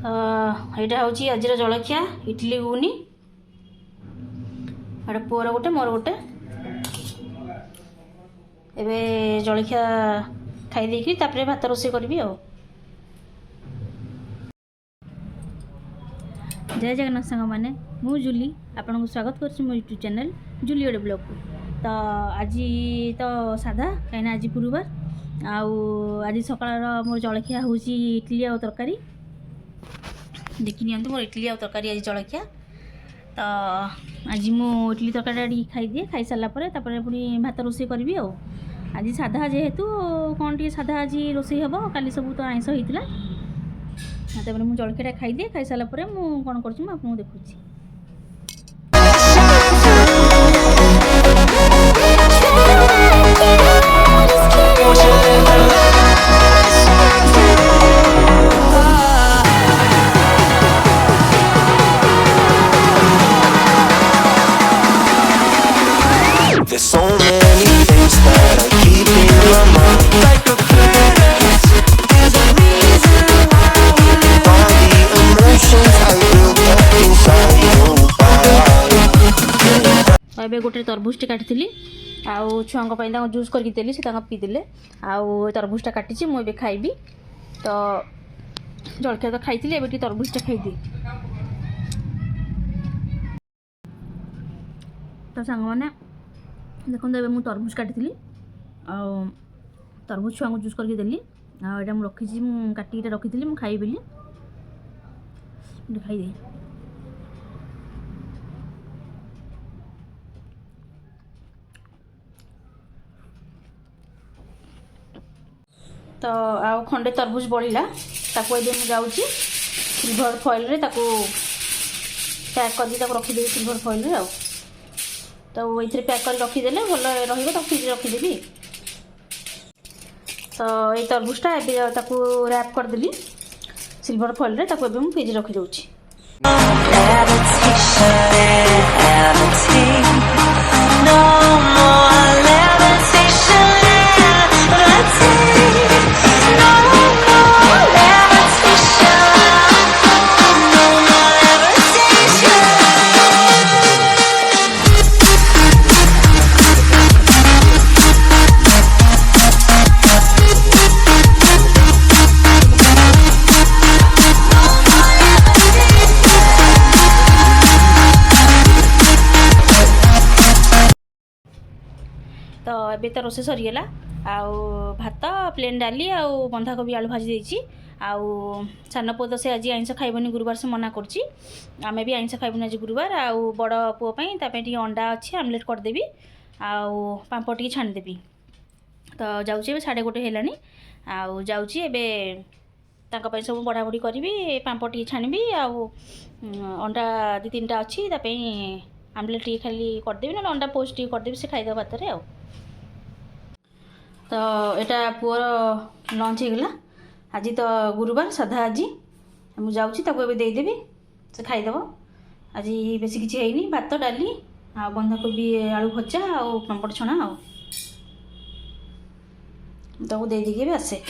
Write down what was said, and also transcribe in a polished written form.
यहाँ हूँ आज जलखिया इडली घुगुनी एटा पुअर गोटे मोर गोटे एबे जलखिया खाई देकी तापर भात रोषे करी आ। जय जगन्नाथ सांग मैंने मु जूली आपन को स्वागत कर मो यूट्यूब चैनल जूली ओडे ब्लॉग को। तो आज तो साधा कहीं आज गुरुवार आज सकाळ मोर जलखिया हूँ इडली आ तरकारी देखी नियंतु मोर इडली आ तरकारी आज जलखिया। तो आज मु इडली तरकारी खाई दिए खाई सारा पर पुणी भात रोषे करी आ। आज साधा जेहेतु कौन टी साधा आज रोषे हम काली सब तो आइंस होता तापर मु जलखिया खाई दिए खाई सारा पर मु कौन कर देखुची। There's so many things that I keep in my mind, like a furnace. There's a reason why we live. All the emotions I built up inside your body. एबे गोटे तरबूजटे काटिली आउ छुआ जूस करके देली से पीदेले आउ तरबूजटा काटी मुझे खाइबी। तो जलखिया तो खाई एबे तरबूजटा खाईदी। तो सांग मैंने देखो ये मुझे तरबूज काटी तरबूज छुआ को जूस करके देली आटा रखी काटी रखी मुझे खाई बोली खाई। तो आउ खंडे तरबूज बढ़ला ताको ए जाऊँगी सिल्वर फॉइल रे ताको पैक कर दी रखीदेवी सिल्वर फॉइल रे आउ। तो ये पैक कर रखीदे भल रही फ्रिज रखीदेवी। तो ये तरबूजटा ए रैप करदेली सिल्वर फॉइल रे ताको फ्रिज रखी दूची। तो ये तो रोषे सरीगला आउ भात प्लेन डाली आउ बंधाकोबी आलू भाजी देती आउ सान पुओ तो से आज आइंस खाइबनी गुरुवार से मना करची आमे भी आइंस खाइबनी आज गुरुवार आउ बड़ पुओ पई तापे टी अंडा अच्छी आमलेट करदेवी आउ पांपड़ टी छाणीदेवी। तो जाऊँगी ए 1:30 हेलानी आउ जाऊँगी एबे तांका पई सब बड़ा बड़ी करी पांपड़ टी छाणीबी आउ अंडा 2-3टा अच्छी तापे आमलेट टी खाली करदेवी ना अंडा पोस्ट टी करदेवी से खाइदेव भात रे आउ। तो यहाँ पुअर लंच होगला आज तो गुरुवार साधा आज मुझे जाऊँगी देदेवी से खाईदेव। आज बेसी किसी है भात डाली आ बंधाकोबी आलू भजा आ पांपड़ छणा आउ देदेकी आसे।